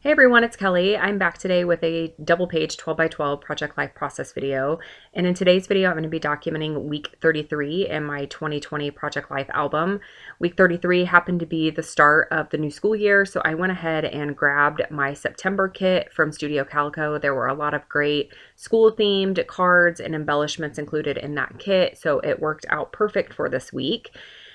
Hey everyone, it's Kelly. I'm back today with a double page 12 by 12 project life process video. And in today's video, I'm going to be documenting week 33 in my 2020 project life album. Week 33 happened to be the start of the new school year, so I went ahead and grabbed my September kit from Studio Calico. There were a lot of great school themed cards and embellishments included in that kit, so it worked out perfect for this week.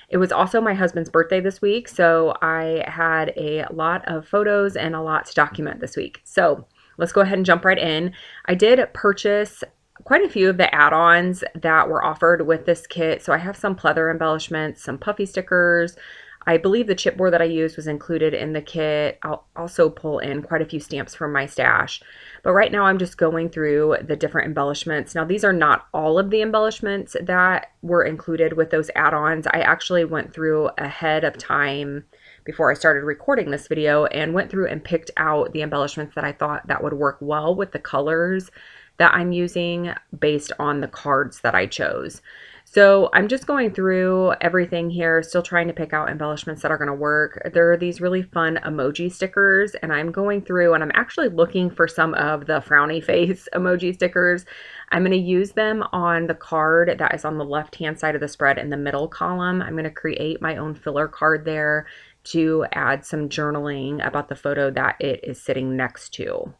It was also my husband's birthday this week, so I had a lot of photos and a lot to document this week. So let's go ahead and jump right in. I did purchase quite a few of the add-ons that were offered with this kit. So I have some pleather embellishments, some puffy stickers. I believe the chipboard that I used was included in the kit. I'll also pull in quite a few stamps from my stash. But right now I'm just going through the different embellishments. Now these are not all of the embellishments that were included with those add-ons. I actually went through ahead of time before I started recording this video and went through and picked out the embellishments that I thought that would work well with the colors that I'm using based on the cards that I chose. So I'm just going through everything here, still trying to pick out embellishments that are going to work. There are these really fun emoji stickers, and I'm going through and I'm actually looking for some of the frowny face emoji stickers. I'm going to use them on the card that is on the left-hand side of the spread in the middle column. I'm going to create my own filler card there to add some journaling about the photo that it is sitting next to.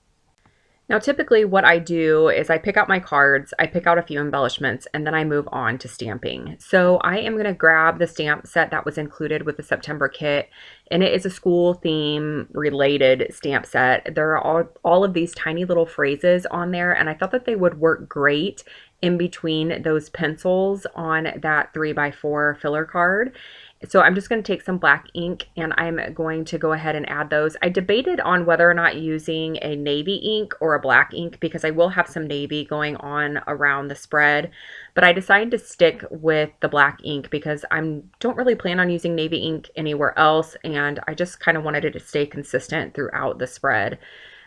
Now, typically what I do is I pick out my cards, I pick out a few embellishments, and then I move on to stamping. So I am going to grab the stamp set that was included with the September kit, and it is a school theme related stamp set. There are all of these tiny little phrases on there, and I thought that they would work great in between those pencils on that 3x4 filler card. So I'm just going to take some black ink and I'm going to go ahead and add those. I debated on whether or not using a navy ink or a black ink because I will have some navy going on around the spread, but I decided to stick with the black ink because I don't really plan on using navy ink anywhere else, and I just kind of wanted it to stay consistent throughout the spread.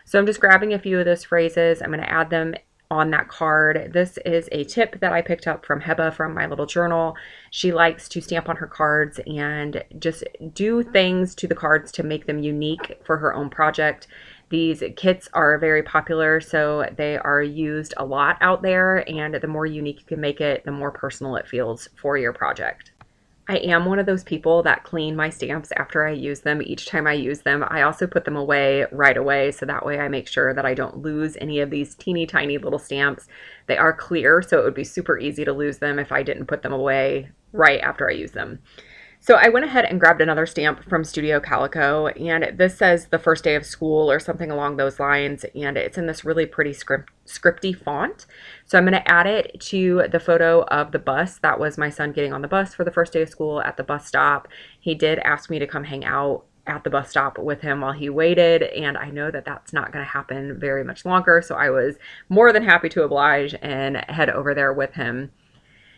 So I'm just grabbing a few of those phrases. I'm going to add them on that card. This is a tip that I picked up from Heba from my little journal. She likes to stamp on her cards and just do things to the cards to make them unique for her own project. These kits are very popular, so they are used a lot out there, and the more unique you can make it, the more personal it feels for your project. I am one of those people that clean my stamps after I use them. Each time I use them, I also put them away right away, so that way I make sure that I don't lose any of these teeny tiny little stamps. They are clear, so it would be super easy to lose them if I didn't put them away right after I use them. So I went ahead and grabbed another stamp from Studio Calico, and this says the first day of school or something along those lines, and it's in this really pretty scripty font. So I'm going to add it to the photo of the bus. That was my son getting on the bus for the first day of school at the bus stop. He did ask me to come hang out at the bus stop with him while he waited, and I know that that's not going to happen very much longer, so I was more than happy to oblige and head over there with him.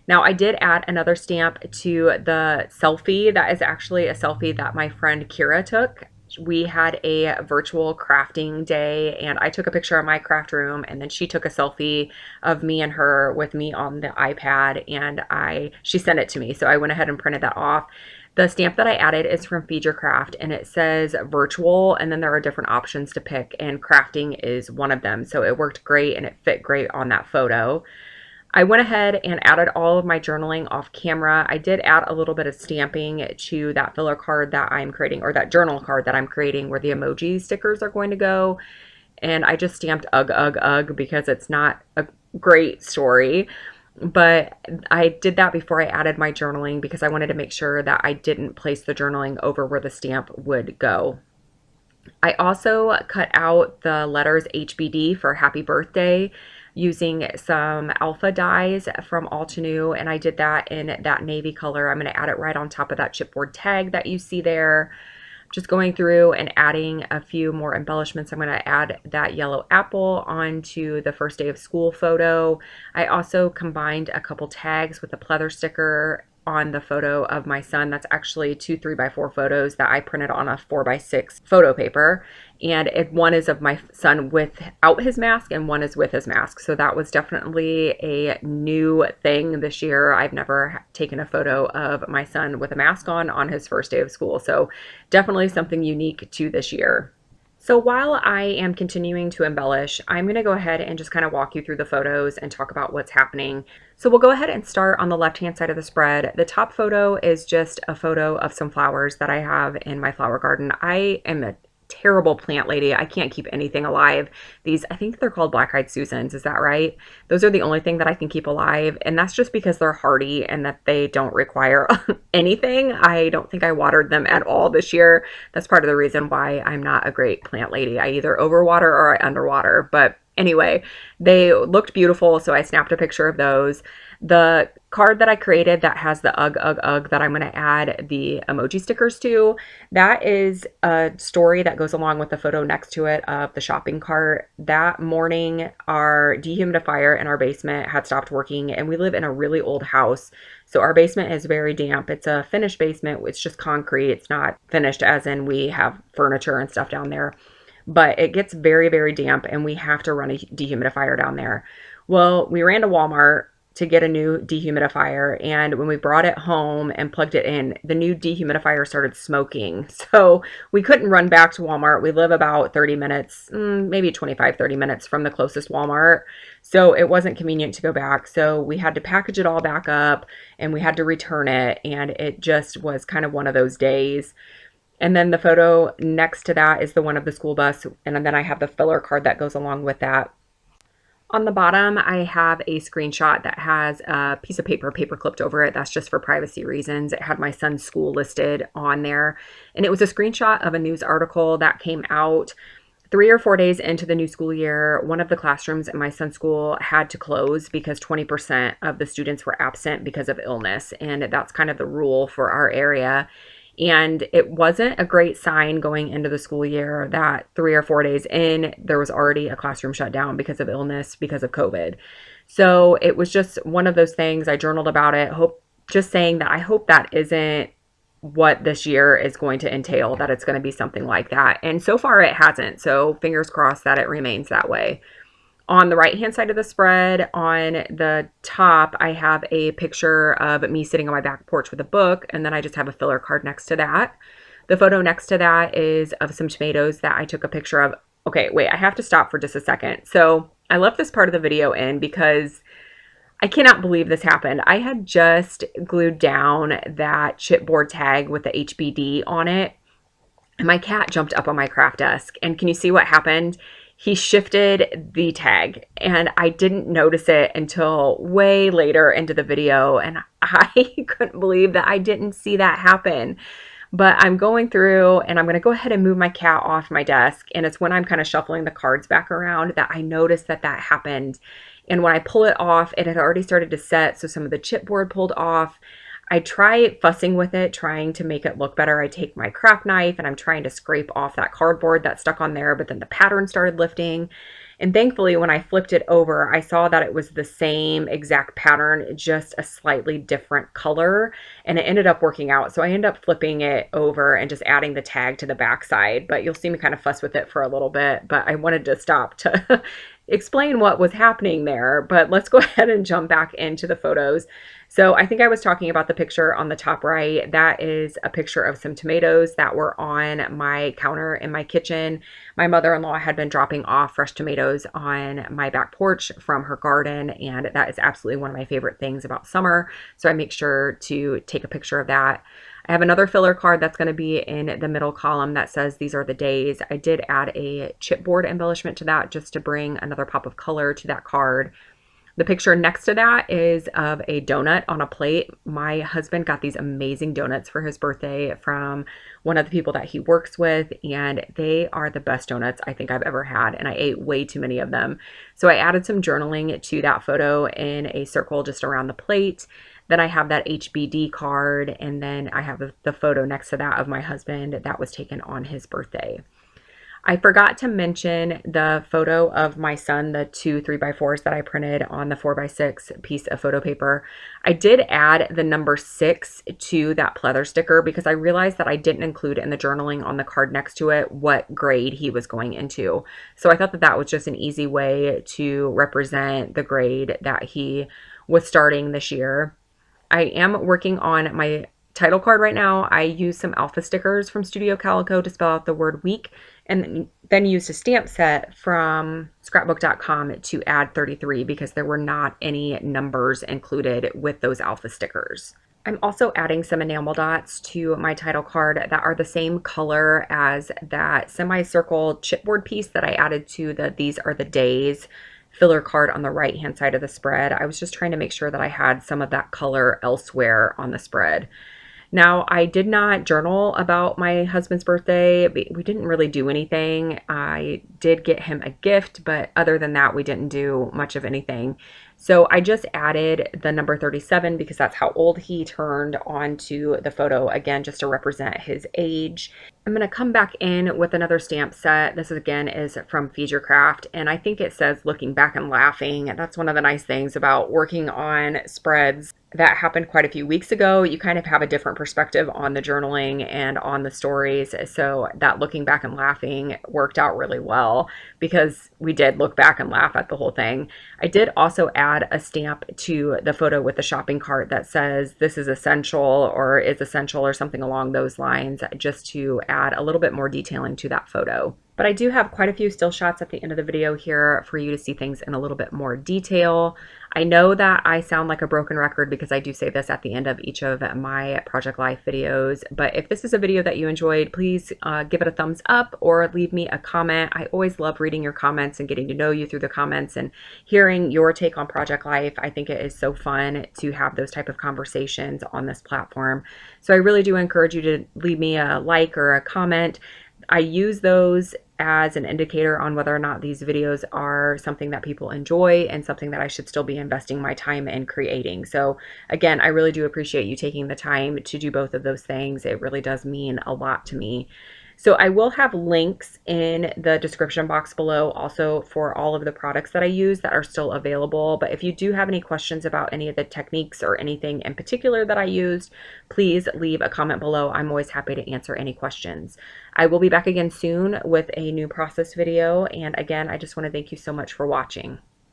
Now, I did add another stamp to the selfie. That is actually a selfie that my friend Kira took. We had a virtual crafting day, and I took a picture of my craft room, and then she took a selfie of me and her with me on the iPad, and she sent it to me, so I went ahead and printed that off. The stamp that I added is from Feed Your Craft, and it says virtual, and then there are different options to pick, and crafting is one of them, so it worked great, and it fit great on that photo. I went ahead and added all of my journaling off camera. I did add a little bit of stamping to that filler card that I'm creating, or that journal card that I'm creating where the emoji stickers are going to go. And I just stamped ugh, ugh, ugh because it's not a great story. But I did that before I added my journaling because I wanted to make sure that I didn't place the journaling over where the stamp would go. I also cut out the letters HBD for happy birthday using some alpha dyes from Altenew, and I did that in that navy color. I'm going to add it right on top of that chipboard tag that you see there. Just going through and adding a few more embellishments. I'm going to add that yellow apple onto the first day of school photo. I also combined a couple tags with a pleather sticker on the photo of my son. That's actually two 3x4 photos that I printed on a 4x6 photo paper. And one is of my son without his mask and one is with his mask. So that was definitely a new thing this year. I've never taken a photo of my son with a mask on his first day of school. So definitely something unique to this year. So while I am continuing to embellish, I'm going to go ahead and just kind of walk you through the photos and talk about what's happening. So we'll go ahead and start on the left-hand side of the spread. The top photo is just a photo of some flowers that I have in my flower garden. I am a terrible plant lady. I can't keep anything alive. These, I think they're called black-eyed Susans. Is that right? Those are the only thing that I can keep alive. And that's just because they're hardy and that they don't require anything. I don't think I watered them at all this year. That's part of the reason why I'm not a great plant lady. I either overwater or I underwater. But anyway, they looked beautiful, so I snapped a picture of those. The card that I created that has the ugh, ugh, ugh that I'm going to add the emoji stickers to, that is a story that goes along with the photo next to it of the shopping cart. That morning, our dehumidifier in our basement had stopped working, and we live in a really old house. So our basement is very damp. It's a finished basement. It's just concrete. It's not finished as in we have furniture and stuff down there. But it gets very, very damp, and we have to run a dehumidifier down there. Well, we ran to Walmart to get a new dehumidifier, and when we brought it home and plugged it in, the new dehumidifier started smoking. So we couldn't run back to Walmart. We live about 30 minutes, maybe 25, 30 minutes from the closest Walmart. So it wasn't convenient to go back. So we had to package it all back up, and we had to return it, and it just was kind of one of those days. And then the photo next to that is the one of the school bus. And then I have the filler card that goes along with that. On the bottom, I have a screenshot that has a piece of paper clipped over it. That's just for privacy reasons. It had my son's school listed on there. And it was a screenshot of a news article that came out 3 or 4 days into the new school year. One of the classrooms in my son's school had to close because 20% of the students were absent because of illness. And that's kind of the rule for our area. And it wasn't a great sign going into the school year that 3 or 4 days in, there was already a classroom shut down because of illness, because of COVID. So it was just one of those things. I journaled about it, just saying that I hope that isn't what this year is going to entail, that it's going to be something like that. And so far it hasn't. So fingers crossed that it remains that way. On the right-hand side of the spread, on the top, I have a picture of me sitting on my back porch with a book, and then I just have a filler card next to that. The photo next to that is of some tomatoes that I took a picture of. Okay, wait, I have to stop for just a second. So I left this part of the video in because I cannot believe this happened. I had just glued down that chipboard tag with the HBD on it, and my cat jumped up on my craft desk. And can you see what happened? He shifted the tag, and I didn't notice it until way later into the video, and I couldn't believe that I didn't see that happen. But I'm going through, and I'm going to go ahead and move my cat off my desk, and it's when I'm kind of shuffling the cards back around that I noticed that that happened. And when I pull it off, it had already started to set, so some of the chipboard pulled off. I try fussing with it, trying to make it look better. I take my craft knife and I'm trying to scrape off that cardboard that stuck on there, but then the pattern started lifting. And thankfully, when I flipped it over, I saw that it was the same exact pattern, just a slightly different color, and it ended up working out. So I ended up flipping it over and just adding the tag to the back side, but you'll see me kind of fuss with it for a little bit, but I wanted to stop to explain what was happening there. But let's go ahead and jump back into the photos. So I think I was talking about the picture on the top right. That is a picture of some tomatoes that were on my counter in my kitchen. My mother-in-law had been dropping off fresh tomatoes on my back porch from her garden, and that is absolutely one of my favorite things about summer. So I make sure to take a picture of that. I have another filler card that's going to be in the middle column that says these are the days. I did add a chipboard embellishment to that just to bring another pop of color to that card. The picture next to that is of a donut on a plate. My husband got these amazing donuts for his birthday from one of the people that he works with, and they are the best donuts I think I've ever had, and I ate way too many of them. So I added some journaling to that photo in a circle just around the plate. Then I have that HBD card, and then I have the photo next to that of my husband that was taken on his birthday. I forgot to mention the photo of my son, the 2 3x4s that I printed on the 4x6 piece of photo paper. I did add the number 6 to that pleather sticker because I realized that I didn't include in the journaling on the card next to it what grade he was going into. So I thought that that was just an easy way to represent the grade that he was starting this year. I am working on my title card right now. I use some alpha stickers from Studio Calico to spell out the word week, and then used a stamp set from scrapbook.com to add 33 because there were not any numbers included with those alpha stickers. I'm also adding some enamel dots to my title card that are the same color as that semicircle chipboard piece that I added to the These Are the Days filler card on the right hand side of the spread. I was just trying to make sure that I had some of that color elsewhere on the spread. Now, I did not journal about my husband's birthday. We didn't really do anything. I did get him a gift, but other than that, we didn't do much of anything. So I just added the number 37 because that's how old he turned onto the photo, again, just to represent his age. I'm going to come back in with another stamp set. This again is from Feed Your Craft, and I think it says looking back and laughing. That's one of the nice things about working on spreads that happened quite a few weeks ago. You kind of have a different perspective on the journaling and on the stories. So that looking back and laughing worked out really well because we did look back and laugh at the whole thing. I did also add a stamp to the photo with the shopping cart that says this is essential or is essential or something along those lines, just to add a little bit more detailing to that photo. But I do have quite a few still shots at the end of the video here for you to see things in a little bit more detail. I know that I sound like a broken record because I do say this at the end of each of my Project Life videos, but if this is a video that you enjoyed, please give it a thumbs up or leave me a comment. I always love reading your comments and getting to know you through the comments and hearing your take on Project Life. I think it is so fun to have those type of conversations on this platform. So I really do encourage you to leave me a like or a comment. I use those as an indicator on whether or not these videos are something that people enjoy and something that I should still be investing my time in creating. So again, I really do appreciate you taking the time to do both of those things. It really does mean a lot to me. So I will have links in the description box below also for all of the products that I use that are still available. But if you do have any questions about any of the techniques or anything in particular that I used, please leave a comment below. I'm always happy to answer any questions. I will be back again soon with a new process video. And again, I just want to thank you so much for watching.